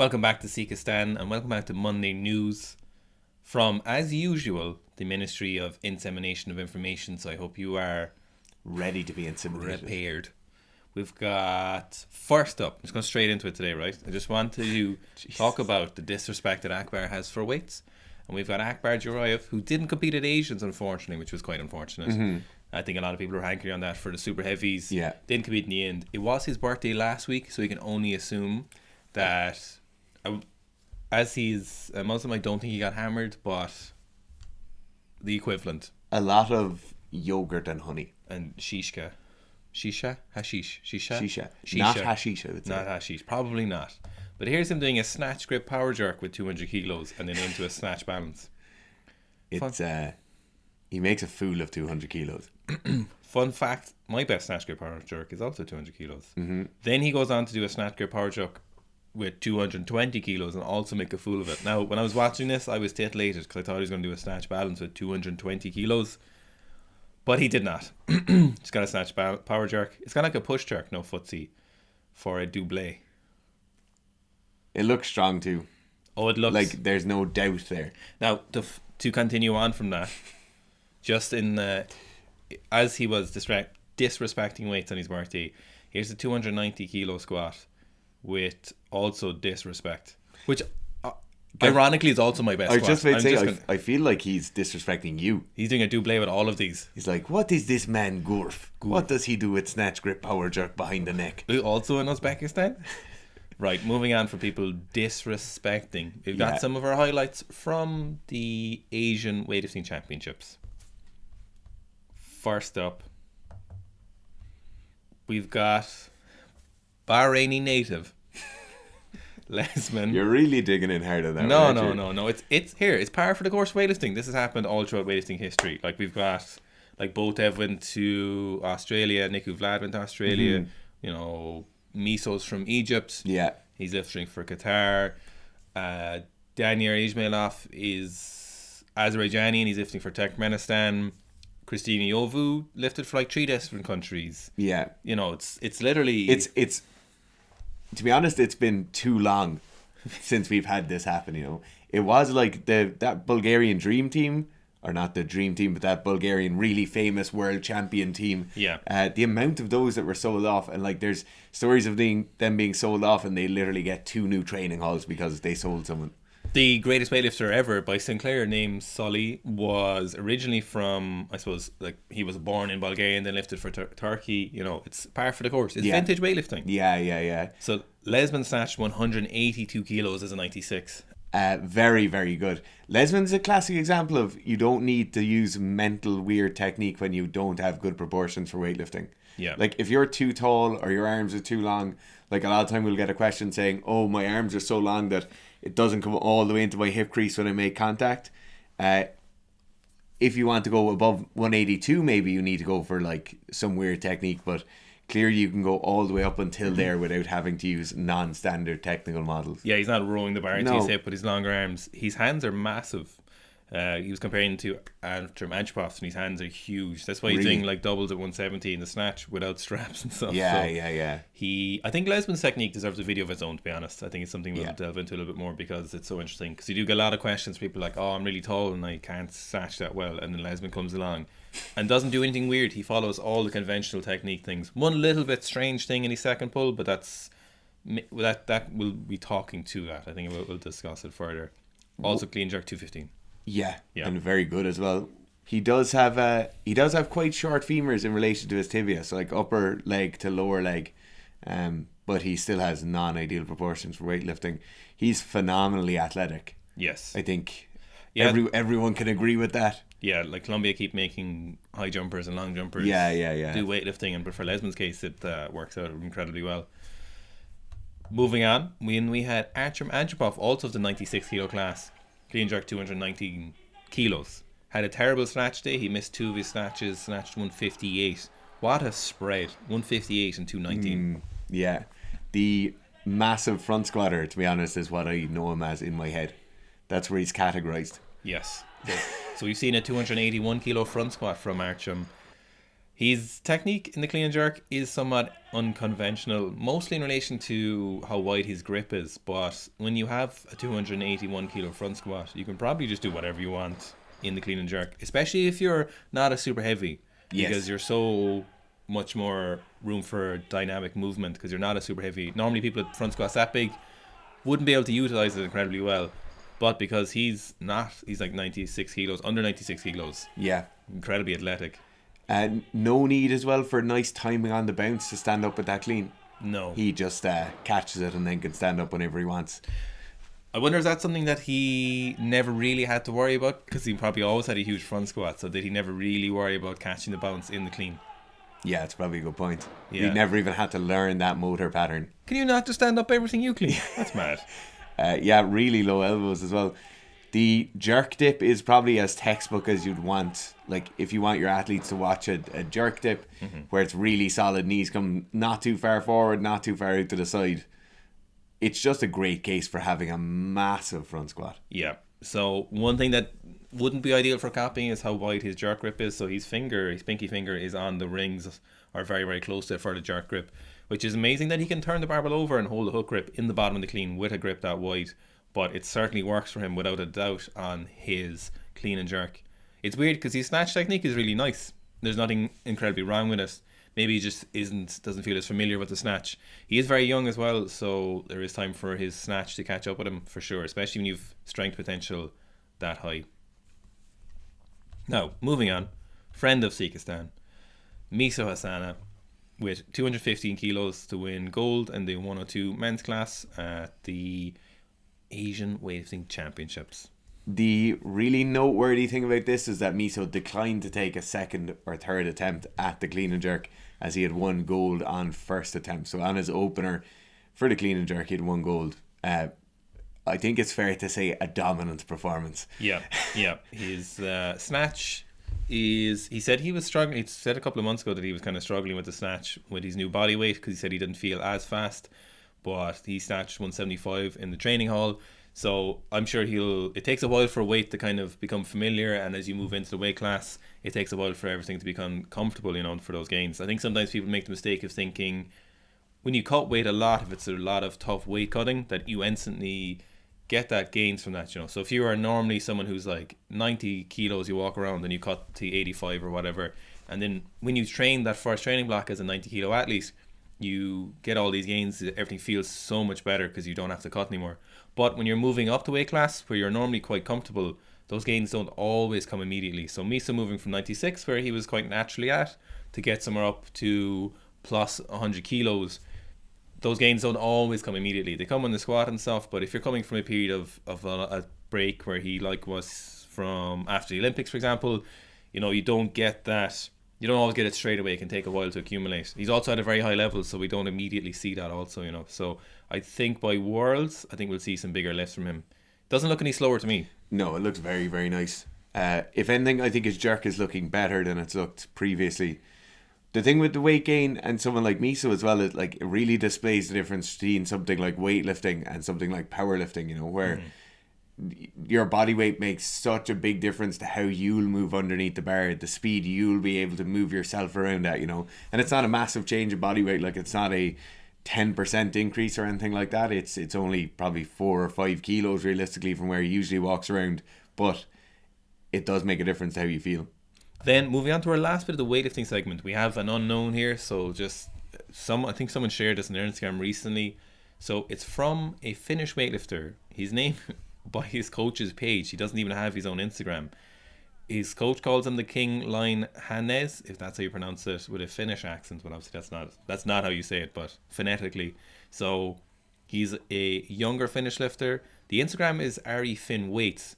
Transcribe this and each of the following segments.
Welcome back to Sika Stan, and welcome back to Monday News from, as usual, the Ministry of Insemination of Information. So I hope you are ready to be inseminated. Prepared. We've got, first up, let's go straight into it today, right? I just want to talk about the disrespect that Akbar has for weights. And we've got Akbar Djuraev, who didn't compete at Asians, unfortunately, which was quite unfortunate. Mm-hmm. I think a lot of people are hankering on that for the super heavies. Yeah. Didn't compete in the end. It was his birthday last week, so we can only assume that, as he's a Muslim, I don't think he got hammered, but the equivalent. A lot of yogurt and honey. And Shisha. Hashish. Shisha. Not hashish, I would say. Not hashish. Probably not. But here's him doing a snatch grip power jerk with 200 kilos and then into a snatch balance. It's he makes a fool of 200 kilos. Fun fact, my best snatch grip power jerk is also 200 kilos. Mm-hmm. Then he goes on to do a snatch grip power jerk with 220 kilos and also make a fool of it. Now, when I was watching this, I was titillated because I thought he was going to do a snatch balance with 220 kilos. But he did not. He's got a snatch power jerk. It's kind of like a push jerk, no footsie, for a double. It looks strong too. Oh, it looks... like there's no doubt there. Now, to continue on from that, just in as he was disrespecting weights on his birthday, here's a 290 kilo squat with also disrespect, which ironically is also my best I squat. just would say, I feel like he's disrespecting you. He's doing a double with all of these. He's like, what is this man Gurf? What does he do with snatch grip power jerk behind the neck? Also in Uzbekistan? Right, moving on for people disrespecting. We've got some of our highlights from the Asian Weightlifting Championships. First up, we've got Bahraini native Lesman. You're really digging in hard on that. No. It's here. It's par for the course weightlifting. This has happened all throughout weightlifting history. Like we've got, like Botev went to Australia, Niku Vlad went to Australia. Mm-hmm. You know, Meso's from Egypt. Yeah, he's lifting for Qatar. Daniel Ismailov is Azerbaijani and he's lifting for Turkmenistan. Christina Yovu lifted for like 3 different countries. Yeah, you know, it's literally it's. To be honest, it's been too long since we've had this happen. You know, it was like that Bulgarian dream team, or not the dream team, but that Bulgarian really famous world champion team. Yeah. The amount of those that were sold off, and like there's stories of them being sold off, and they literally get 2 new training halls because they sold someone. The greatest weightlifter ever by Sinclair, named Sully, was originally from, I suppose, like he was born in Bulgaria and then lifted for Turkey. You know, it's par for the course. It's vintage weightlifting. Yeah. So Lesman snatched 182 kilos as a 96. Very, very good. Lesman's a classic example of you don't need to use mental weird technique when you don't have good proportions for weightlifting. Yeah. Like if you're too tall or your arms are too long, like a lot of time we'll get a question saying, oh, my arms are so long that it doesn't come all the way into my hip crease when I make contact. If you want to go above 182, maybe you need to go for like some weird technique, but clearly you can go all the way up until there without having to use non-standard technical models. Yeah, he's not rowing the bar into his hip with his longer arms. His hands are massive. He was comparing to Antropov, and his hands are huge. That's why he's doing like doubles at 170 in the snatch without straps and stuff. Yeah. I think Lesman's technique deserves a video of its own, to be honest. I think it's something we'll delve into a little bit more because it's so interesting. Because you do get a lot of questions. People are like, oh, I'm really tall and I can't snatch that well. And then Lesman comes along and doesn't do anything weird. He follows all the conventional technique things. One little bit strange thing in his second pull, but that we'll be talking to that. I think we'll discuss it further. Also, clean jerk 215. Yeah, and very good as well. He does have quite short femurs in relation to his tibia, so like upper leg to lower leg, but he still has non-ideal proportions for weightlifting. He's phenomenally athletic. Yes, I think everyone can agree with that. Yeah, like Colombia keep making high jumpers and long jumpers. Yeah. Do weightlifting, but for Lesman's case, it works out incredibly well. Moving on, we had Antropov, also of the 96 kilo class. Clean jerk 219 kilos. Had a terrible snatch day. He missed 2 of his snatches. Snatched 158. What a spread. 158 and 219. Yeah. The massive front squatter, to be honest, is what I know him as in my head. That's where he's categorized. Yes. So we've seen a 281 kilo front squat from Artyom. His technique in the clean and jerk is somewhat unconventional, mostly in relation to how wide his grip is. But when you have a 281 kilo front squat, you can probably just do whatever you want in the clean and jerk, especially if you're not a super heavy, because you're so much more room for dynamic movement because you're not a super heavy. Normally people at front squats that big wouldn't be able to utilize it incredibly well, but because he's like 96 kilos, under 96 kilos. Yeah. Incredibly athletic. And no need as well for nice timing on the bounce to stand up with that clean. No. He just catches it and then can stand up whenever he wants. I wonder, is that something that he never really had to worry about? Because he probably always had a huge front squat, so did he never really worry about catching the bounce in the clean? Yeah, it's probably a good point. Yeah. He never even had to learn that motor pattern. Can you not just stand up everything you clean? That's mad. Yeah, really low elbows as well. The jerk dip is probably as textbook as you'd want. Like, if you want your athletes to watch a jerk dip where it's really solid, knees come not too far forward, not too far out to the side, it's just a great case for having a massive front squat. Yeah. So one thing that wouldn't be ideal for copying is how wide his jerk grip is. So his pinky finger is on the rings or very, very close to it for the jerk grip, which is amazing that he can turn the barbell over and hold the hook grip in the bottom of the clean with a grip that wide. But it certainly works for him without a doubt on his clean and jerk. It's weird because his snatch technique is really nice. There's nothing incredibly wrong with it. Maybe he just doesn't feel as familiar with the snatch. He is very young as well, so there is time for his snatch to catch up with him for sure, especially when you've strength potential that high. Now, moving on. Friend of Uzbekistan, Meso Hassano, with 215 kilos to win gold in the 102 men's class at the Asian Weightlifting Championships. The really noteworthy thing about this is that Meso declined to take a second or third attempt at the clean and jerk, as he had won gold on first attempt. So on his opener for the clean and jerk, he had won gold. I think it's fair to say a dominant performance. Yeah. His snatch is, he said he was struggling. He said a couple of months ago that he was kind of struggling with the snatch with his new body weight because he said he didn't feel as fast, but he snatched 175 in the training hall. So I'm sure it takes a while for weight to kind of become familiar, and as you move into the weight class, it takes a while for everything to become comfortable, for those gains. I think sometimes people make the mistake of thinking when you cut weight a lot, if it's a lot of tough weight cutting, that you instantly get that gains from that, So if you are normally someone who's like 90 kilos, you walk around and you cut to 85 or whatever, and then when you train that first training block as a 90 kilo athlete, you get all these gains. Everything feels so much better because you don't have to cut anymore. But when you're moving up the weight class where you're normally quite comfortable, those gains don't always come immediately. So Meso moving from 96, where he was quite naturally at, to get somewhere up to plus 100 kilos, those gains don't always come immediately. They come on the squat and stuff, but if you're coming from a period of a break where he was from after the Olympics, for example, you don't get that. You don't always get it straight away. It can take a while to accumulate. He's also at a very high level, so we don't immediately see that also, So I think by Worlds, we'll see some bigger lifts from him. Doesn't look any slower to me. No, it looks very, very nice. If anything, I think his jerk is looking better than it's looked previously. The thing with the weight gain and someone like Meso as well is it really displays the difference between something like weightlifting and something like powerlifting, where your body weight makes such a big difference to how you'll move underneath the bar, the speed you'll be able to move yourself around at, and it's not a massive change in body weight. It's not a 10% increase or anything like that. It's only probably 4 or 5 kilos realistically from where he usually walks around, but it does make a difference to how you feel. Then moving on to our last bit of the weightlifting segment, we have an unknown here. So I think someone shared this on their Instagram recently. So it's from a Finnish weightlifter. His name by his coach's page. He doesn't even have his own Instagram. His coach calls him the King Line Hannes, if that's how you pronounce it, with a Finnish accent, but obviously that's not how you say it, but phonetically. So he's a younger Finnish lifter. The Instagram is Ari Finn Weights,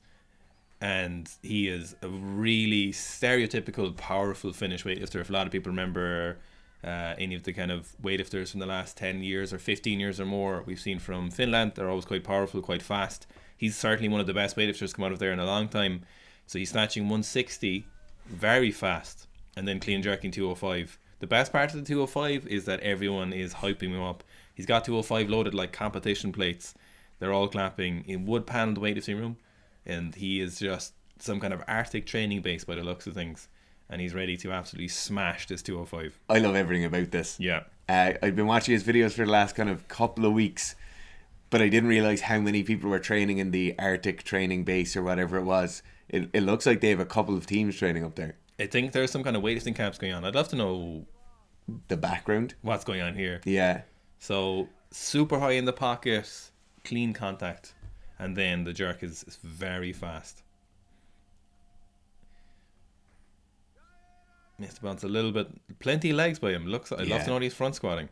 and he is a really stereotypical powerful Finnish weightlifter. If a lot of people remember any of the kind of weightlifters from the last 10 years or 15 years or more we've seen from Finland, they're always quite powerful, quite fast. He's certainly one of the best weightlifters come out of there in a long time. So he's snatching 160 very fast and then clean jerking 205. The best part of the 205 is that everyone is hyping him up. He's got 205 loaded like competition plates. They're all clapping in wood paneled weightlifting room, and he is just some kind of Arctic training base by the looks of things. and he's ready to absolutely smash this 205. I love everything about this. Yeah. I've been watching his videos for the last kind of couple of weeks, but I didn't realise how many people were training in the Arctic training base or whatever it was. It looks like they have a couple of teams training up there. I think there's some kind of weightlifting camps going on. I'd love to know the background. What's going on here. Yeah. So, super high in the pocket, clean contact, and then the jerk is very fast. Missed the bounce a little bit. Plenty of legs by him. I'd love to know what he's front squatting.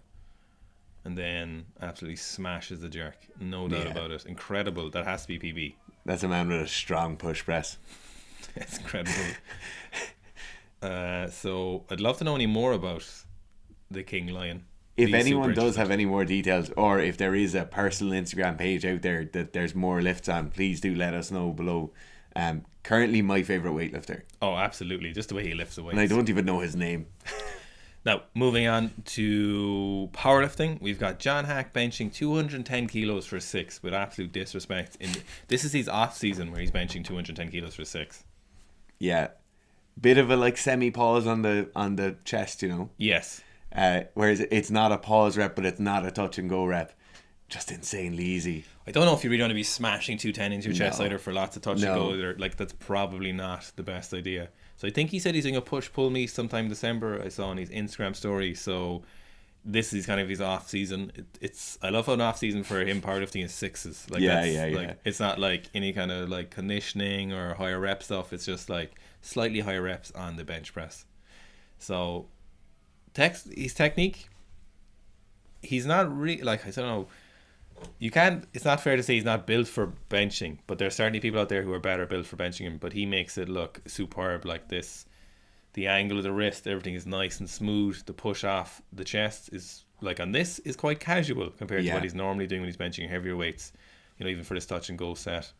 And then absolutely smashes the jerk. No doubt about it. Incredible. That has to be PB. That's a man with a strong push press. It's incredible. So I'd love to know any more about the King Lion. If anyone does have any more details, or if there is a personal Instagram page out there that there's more lifts on, please do let us know below. Currently my favourite weightlifter. Oh, absolutely. Just the way he lifts the weights. And I don't even know his name. Now, moving on to powerlifting, we've got John Hack benching 210 kilos for 6 with absolute disrespect. This is his off season where he's benching 210 kilos for 6. Yeah. Bit of a like semi-pause on the chest, you know? Yes. Whereas it's not a pause rep, but it's not a touch and go rep. Just insanely easy. I don't know if you really want to be smashing 210 into your chest either for lots of touch and go. Like, that's probably not the best idea. So I think he said he's doing a push-pull meet sometime in December. I saw on his Instagram story. So this is kind of his off season. I love how an off season for him powerlifting is 6s. Like like, it's not like any kind of like conditioning or higher rep stuff. It's just like slightly higher reps on the bench press. So his technique, he's not really like, I don't know. It's not fair to say he's not built for benching, but there's certainly people out there who are better built for benching him, but he makes it look superb. Like this, the angle of the wrist, everything is nice and smooth. The push off the chest is like on this is quite casual compared to what he's normally doing when he's benching heavier weights, you know, even for this touch and go set.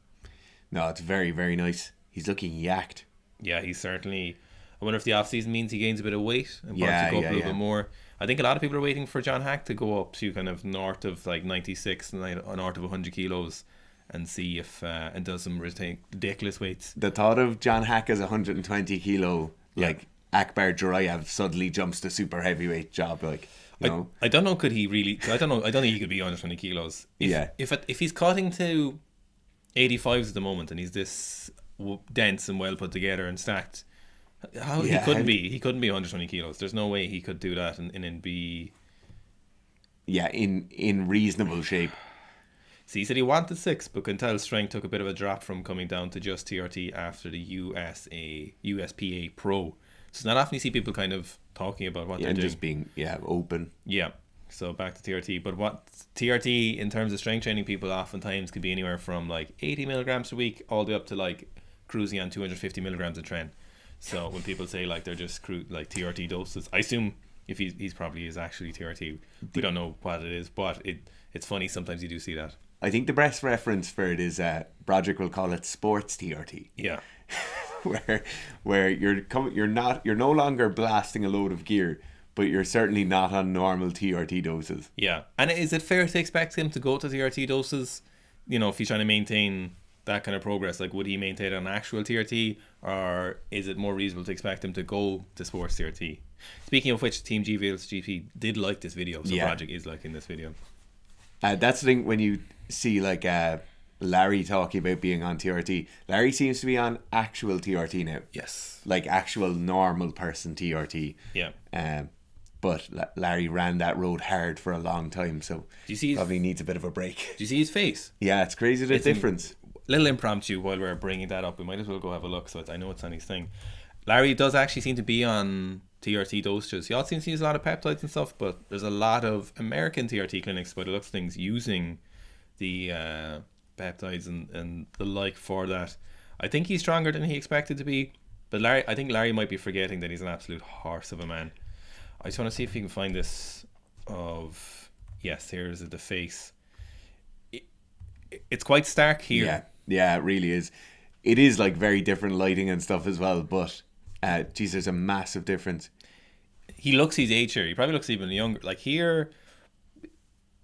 No, it's very, very nice. He's looking yacked. Yeah, he's certainly. I wonder if the off season means he gains a bit of weight and wants to go up a little bit more. I think a lot of people are waiting for John Hack to go up to kind of north of like 96, north of 100 kilos, and see if and does some ridiculous weights. The thought of John Hack as 120 kilo, like Akbar Djuraev suddenly jumps to super heavyweight job, like. You know? I don't know. Could he really? I don't know. I don't think he could be 120 kilos. If he's cutting to 85s at the moment and he's this dense and well put together and stacked. He couldn't be 120 kilos. There's no way he could do that and be in reasonable shape. See, he said he wanted 6, but Quintel's strength took a bit of a drop from coming down to just TRT after the USPA Pro. So not often you see people kind of talking about what they're doing. Just being open. Yeah. So back to TRT. But what TRT in terms of strength training, people oftentimes could be anywhere from like 80 milligrams a week all the way up to like cruising on 250 milligrams a tren. So when people say like they're just like TRT doses, I assume if he's probably is actually TRT. We don't know what it is, but it's funny sometimes you do see that. I think the best reference for it is Broderick will call it sports TRT. Yeah. where you're no longer blasting a load of gear, but you're certainly not on normal TRT doses. Yeah. And is it fair to expect him to go to TRT doses? You know, if he's trying to maintain that kind of progress, like would he maintain an actual TRT, or is it more reasonable to expect him to go to sports TRT? Speaking of which, Team Wheels GP did like this video, so Project is liking this video. That's the thing when you see like Larry talking about being on TRT. Larry seems to be on actual TRT now. Yes, like actual normal person TRT. Yeah. But Larry ran that road hard for a long time, so probably needs a bit of a break. Do you see his face? Yeah, it's crazy the difference. Little impromptu while we're bringing that up, we might as well go have a look. So I know it's on his thing. Larry does actually seem to be on TRT dosages. He also seems to use a lot of peptides and stuff, but there's a lot of American TRT clinics by the looks of things using the peptides and the like for that. I think he's stronger than he expected to be, but I think Larry might be forgetting that he's an absolute horse of a man. I just want to see if you can find this here's the face. It's quite stark here. Yeah, it really is. It is like very different lighting and stuff as well, but there's a massive difference. He looks his age here. He probably looks even younger. Like here,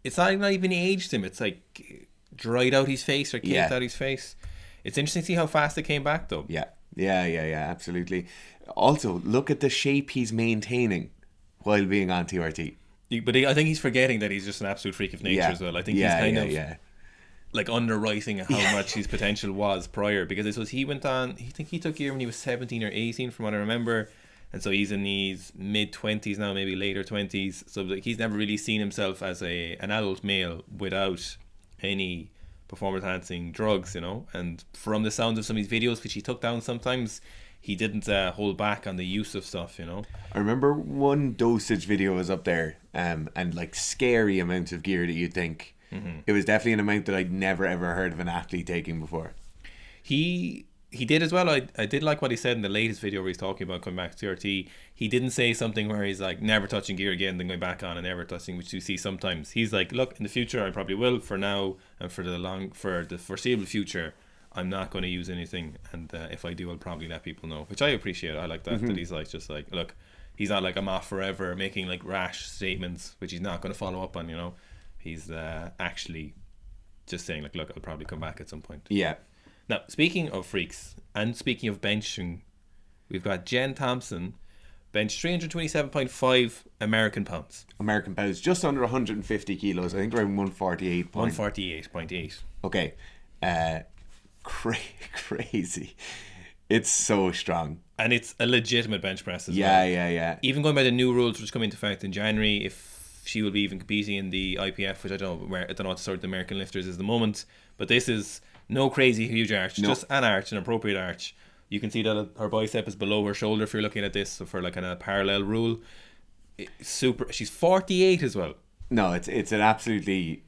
it's not even aged him. It's like dried out his face or caked out his face. It's interesting to see how fast it came back though. Yeah, Yeah, absolutely. Also, look at the shape he's maintaining while being on TRT. But I think he's forgetting that he's just an absolute freak of nature as well. I think he's kind of like underwriting how much his potential was prior, because this was, he went on, I think he took gear when he was 17 or 18 from what I remember, and so he's in his mid-20s now, maybe later 20s, so like he's never really seen himself as an adult male without any performance enhancing drugs, you know. And from the sounds of some of his videos, which he took down sometimes, he didn't hold back on the use of stuff, you know. I remember one dosage video was up there, and like scary amount of gear that you'd think. It was definitely an amount that I'd never ever heard of an athlete taking before. He did as well. I did like what he said in the latest video where he's talking about coming back to TRT. He didn't say something where he's like never touching gear again, then going back on and never touching, which you see sometimes. He's like, look, in the future I probably will. For now and for the foreseeable future, I'm not going to use anything, and if I do, I'll probably let people know, which I appreciate. I like that that he's like, just like, look, he's not like, I'm off forever making like rash statements which he's not going to follow up on, you know. He's actually just saying like, look, I'll probably come back at some point. Yeah. Now, speaking of freaks and speaking of benching, we've got Jen Thompson bench 327.5 American pounds. American pounds, just under 150 kilos. I think around 148. 148.8. Okay. Crazy. It's so strong. And it's a legitimate bench press as well. Yeah. Even going by the new rules which come into effect in January, if she will be even competing in the IPF, which I don't know what sort of the American lifters is at the moment, but this is no crazy huge arch, just an arch, an appropriate arch. You can see that her bicep is below her shoulder if you're looking at this, so for like a parallel rule. Super. She's 48 as well. No, it's an absolutely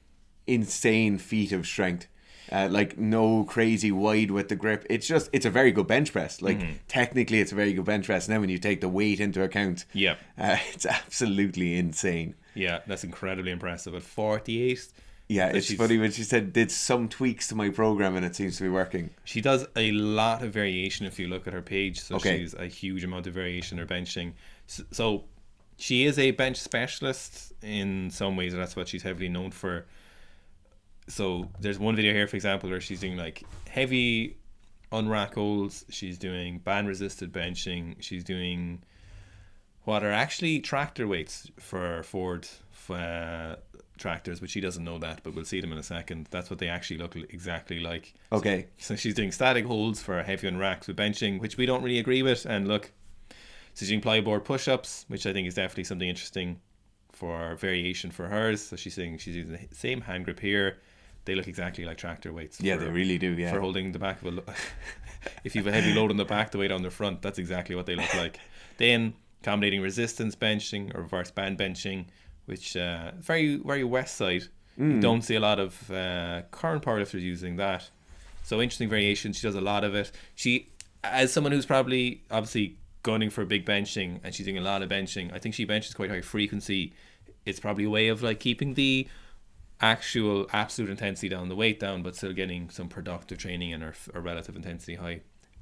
insane feat of strength. Like no crazy wide with the grip. It's a very good bench press. Like technically it's a very good bench press. Now when you take the weight into account, it's absolutely insane. Yeah, that's incredibly impressive. At 48. Yeah, it's funny when she said did some tweaks to my program and it seems to be working. She does a lot of variation if you look at her page. So she's a huge amount of variation in her benching. So she is a bench specialist in some ways. That's what she's heavily known for. So there's one video here, for example, where she's doing like heavy unrack holds. She's doing band resisted benching. She's doing what are actually tractor weights for Ford tractors, which she doesn't know that, but we'll see them in a second. That's what they actually look exactly like. Okay. So she's doing static holds for heavy unracks with benching, which we don't really agree with. And look, she's doing plyboard push-ups, which I think is definitely something interesting for variation for hers. So she's using the same hand grip here. They look exactly like tractor weights. Yeah, they really do. Yeah. For holding the back of if you have a heavy load on the back, the weight on the front, that's exactly what they look like. Then accommodating resistance benching or reverse band benching, which very very west side. You don't see a lot of current powerlifters using that. So interesting variation. She does a lot of it. She, as someone who's probably obviously gunning for big benching, and she's doing a lot of benching, I think she benches quite high frequency. It's probably a way of like keeping the actual absolute intensity down, the weight down, but still getting some productive training and her relative intensity high.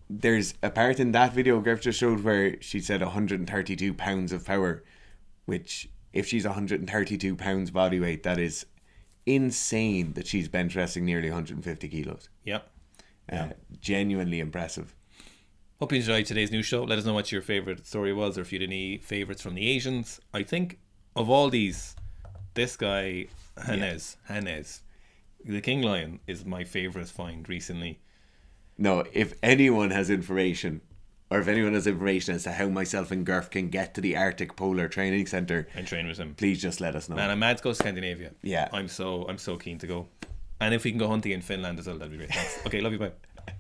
There's a part in that video Griff just showed where she said 132 pounds of power, which if she's 132 pounds body weight, that is insane that she's bench pressing nearly 150 kilos. Yep. Genuinely impressive. Hope you enjoyed today's news show. Let us know what your favourite story was, or if you had any favourites from the Asians. I think of all these, this guy, Hannes, the King Lion, is my favourite find recently. No, if anyone has information, or if anyone has information as to how myself and Gurf can get to the Arctic Polar Training Centre and train with him, please just let us know. Man, I'm mad to go to Scandinavia. Yeah. I'm so keen to go. And if we can go hunting in Finland as well, that'd be great. Thanks. Okay, love you, bye.